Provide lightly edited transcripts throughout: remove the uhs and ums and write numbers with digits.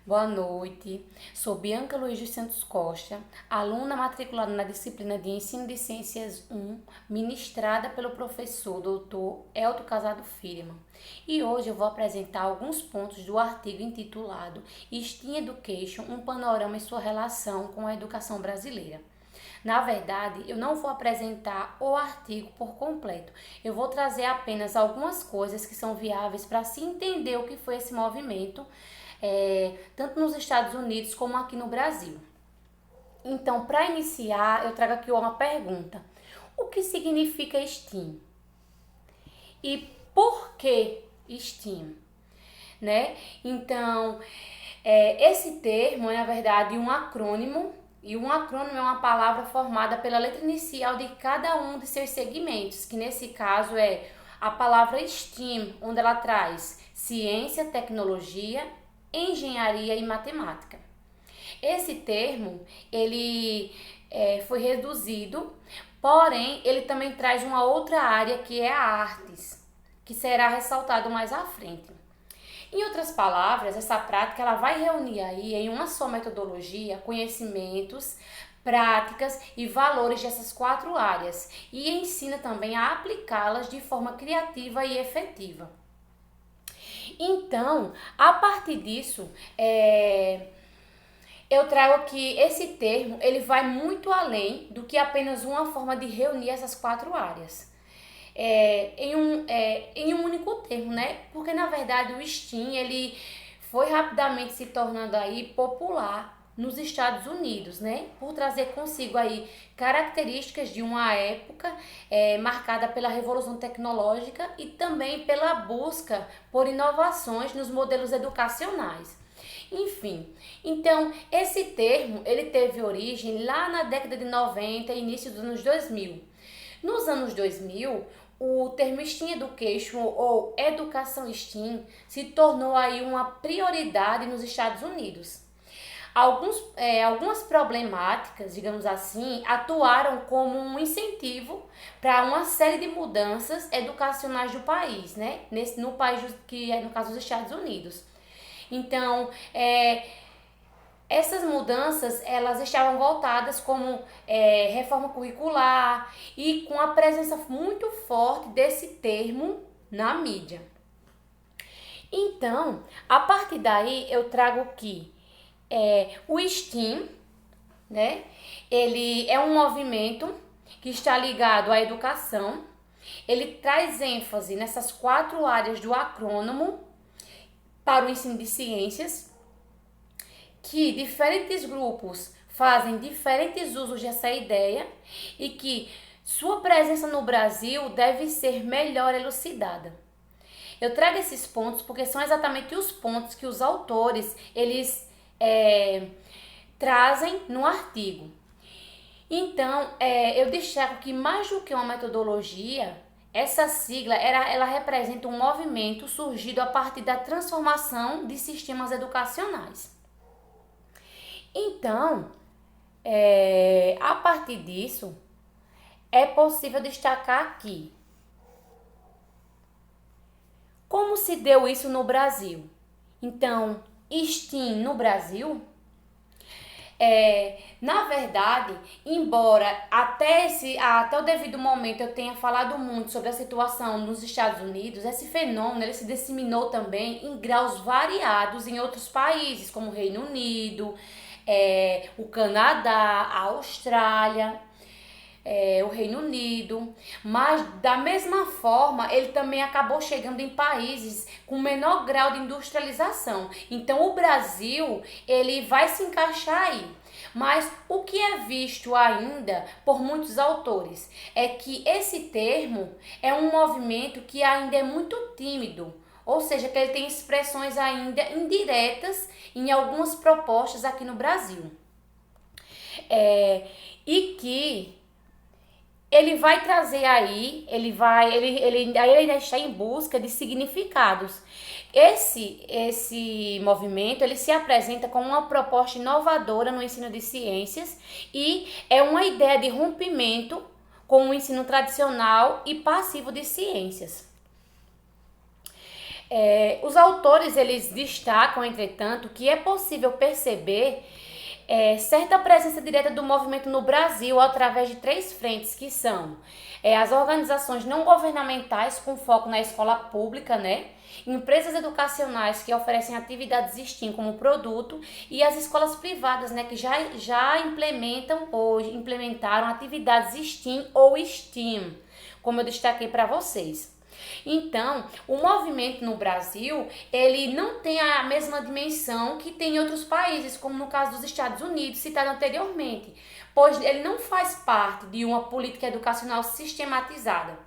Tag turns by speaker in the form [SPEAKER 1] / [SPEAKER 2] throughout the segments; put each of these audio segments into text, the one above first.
[SPEAKER 1] Boa noite, sou Bianca Luiz dos Santos Costa, aluna matriculada na disciplina de Ensino de Ciências 1, ministrada pelo professor Dr. Elton Casado Firman. E hoje eu vou apresentar alguns pontos do artigo intitulado STEAM Education, um panorama em sua relação com a educação brasileira. Na verdade, eu não vou apresentar o artigo por completo. Eu vou trazer apenas algumas coisas que são viáveis para se entender o que foi esse movimento, tanto nos Estados Unidos como aqui no Brasil. Então, para iniciar, eu trago aqui uma pergunta. O que significa STEAM? E por que STEAM? Né? Então, esse termo é, na verdade, um acrônimo. E um acrônimo é uma palavra formada pela letra inicial de cada um de seus segmentos, que nesse caso é a palavra STEAM, onde ela traz ciência, tecnologia, engenharia e matemática. Esse termo, ele foi reduzido, porém, ele também traz uma outra área que é a artes, que será ressaltado mais à frente. Em outras palavras, essa prática ela vai reunir aí em uma só metodologia conhecimentos, práticas e valores dessas 4 áreas e ensina também a aplicá-las de forma criativa e efetiva. Então, a partir disso, eu trago que esse termo ele vai muito além do que apenas uma forma de reunir essas 4 áreas. Em um único termo, né? Porque na verdade o STEAM ele foi rapidamente se tornando aí popular nos Estados Unidos, né? Por trazer consigo aí características de uma época marcada pela revolução tecnológica e também pela busca por inovações nos modelos educacionais. Enfim, então esse termo ele teve origem lá na década de 90 e início dos anos 2000. Nos anos 2000, o termo STEAM Education ou educação STEAM se tornou aí uma prioridade nos Estados Unidos. Algumas problemáticas, digamos assim, atuaram como um incentivo para uma série de mudanças educacionais do país, né? No país que é no caso dos Estados Unidos. Então, essas mudanças elas estavam voltadas como reforma curricular e com a presença muito forte desse termo na mídia. Então, a partir daí eu trago que o STEAM, né, ele é um movimento que está ligado à educação. Ele traz ênfase nessas 4 áreas do acrônimo para o ensino de ciências, que diferentes grupos fazem diferentes usos dessa ideia e que sua presença no Brasil deve ser melhor elucidada. Eu trago esses pontos porque são exatamente os pontos que os autores eles trazem no artigo. Então, eu destaco que mais do que uma metodologia, essa sigla ela representa um movimento surgido a partir da transformação de sistemas educacionais. Então, a partir disso, é possível destacar aqui como se deu isso no Brasil. Então, STEAM no Brasil, na verdade, embora até o devido momento eu tenha falado muito sobre a situação nos Estados Unidos, esse fenômeno ele se disseminou também em graus variados em outros países, como o Reino Unido, o Canadá, a Austrália, o Reino Unido, mas da mesma forma ele também acabou chegando em países com menor grau de industrialização. Então o Brasil ele vai se encaixar aí. Mas o que é visto ainda por muitos autores é que esse termo é um movimento que ainda é muito tímido, ou seja, que ele tem expressões ainda indiretas em algumas propostas aqui no Brasil. E que ele vai trazer aí, ele ainda está em busca de significados. Esse movimento, ele se apresenta como uma proposta inovadora no ensino de ciências e é uma ideia de rompimento com o ensino tradicional e passivo de ciências. Os autores eles destacam, entretanto, que é possível perceber certa presença direta do movimento no Brasil através de três frentes, que são as organizações não governamentais com foco na escola pública, né? Empresas educacionais que oferecem atividades STEAM como produto e as escolas privadas, né, que já implementam ou implementaram atividades STEAM ou STEAM, como eu destaquei para vocês. Então, o movimento no Brasil, ele não tem a mesma dimensão que tem em outros países, como no caso dos Estados Unidos, citado anteriormente, pois ele não faz parte de uma política educacional sistematizada.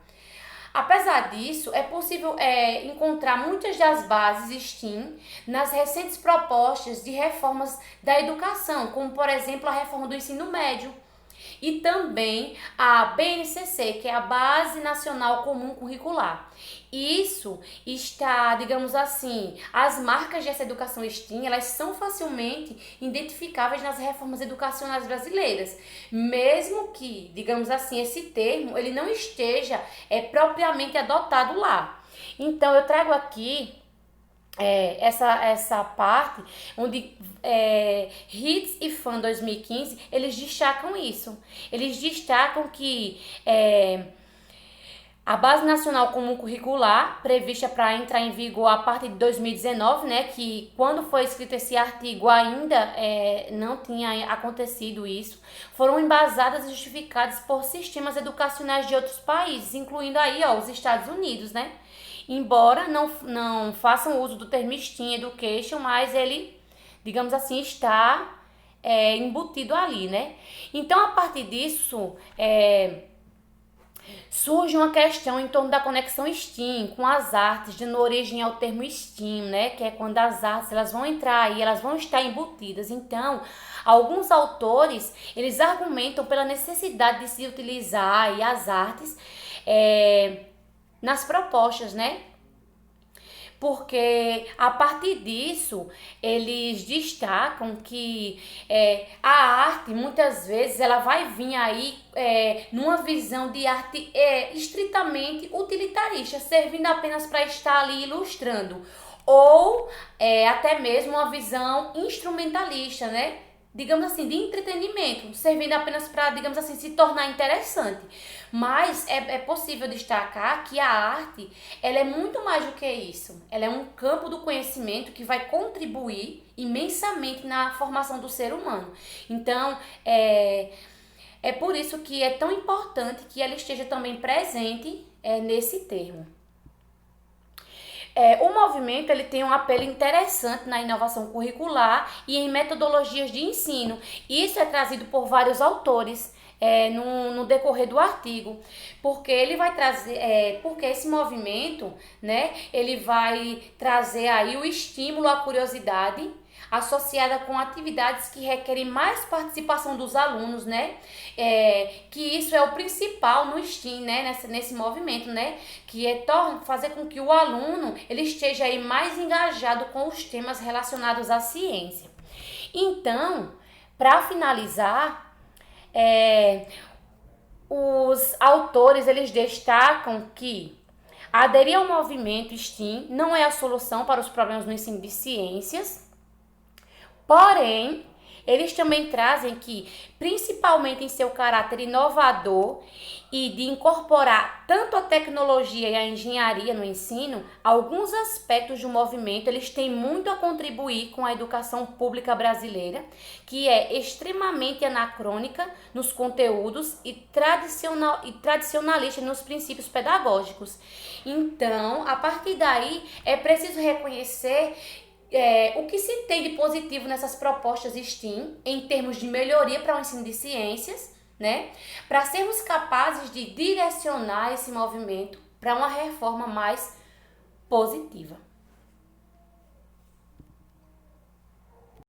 [SPEAKER 1] Apesar disso, é possível encontrar muitas das bases STEAM nas recentes propostas de reformas da educação, como, por exemplo, a reforma do ensino médio, e também a BNCC, que é a Base Nacional Comum Curricular. Isso está, digamos assim, as marcas dessa educação STEAM, elas são facilmente identificáveis nas reformas educacionais brasileiras, mesmo que, digamos assim, esse termo ele não esteja propriamente adotado lá. Então, eu trago aqui essa parte onde HITS e FAM 2015 eles destacam isso. Eles destacam que a Base Nacional Comum Curricular, prevista para entrar em vigor a partir de 2019, né, que quando foi escrito esse artigo ainda não tinha acontecido isso, foram embasadas e justificadas por sistemas educacionais de outros países, incluindo aí os Estados Unidos, né? Embora não façam uso do termo STEAM Education, mas ele, digamos assim, está embutido ali, né? Então, a partir disso, surge uma questão em torno da conexão STEAM com as artes, dando origem ao termo STEAM, né? Que é quando as artes elas vão entrar aí, elas vão estar embutidas. Então, alguns autores, eles argumentam pela necessidade de se utilizar aí as artes nas propostas, né? Porque a partir disso eles destacam que a arte muitas vezes ela vai vir aí numa visão de arte estritamente utilitarista, servindo apenas para estar ali ilustrando, ou até mesmo uma visão instrumentalista, né? Digamos assim, de entretenimento, servindo apenas para, digamos assim, se tornar interessante. Mas é possível destacar que a arte, ela é muito mais do que isso. Ela é um campo do conhecimento que vai contribuir imensamente na formação do ser humano. Então, é por isso que é tão importante que ela esteja também presente nesse termo. O movimento ele tem um apelo interessante na inovação curricular e em metodologias de ensino. Isso é trazido por vários autores no decorrer do artigo, porque ele vai trazer, porque esse movimento, né, ele vai trazer aí o estímulo à curiosidade associada com atividades que requerem mais participação dos alunos, né? Que isso é o principal no STEAM, né? Nesse movimento, né? Que fazer com que o aluno ele esteja aí mais engajado com os temas relacionados à ciência. Então, para finalizar, os autores eles destacam que aderir ao movimento STEAM não é a solução para os problemas no ensino de ciências. Porém, eles também trazem que, principalmente em seu caráter inovador e de incorporar tanto a tecnologia e a engenharia no ensino, alguns aspectos do movimento eles têm muito a contribuir com a educação pública brasileira, que é extremamente anacrônica nos conteúdos e tradicionalista nos princípios pedagógicos. Então, a partir daí, é preciso reconhecer o que se tem de positivo nessas propostas STEAM em termos de melhoria para o ensino de ciências, né? Para sermos capazes de direcionar esse movimento para uma reforma mais positiva.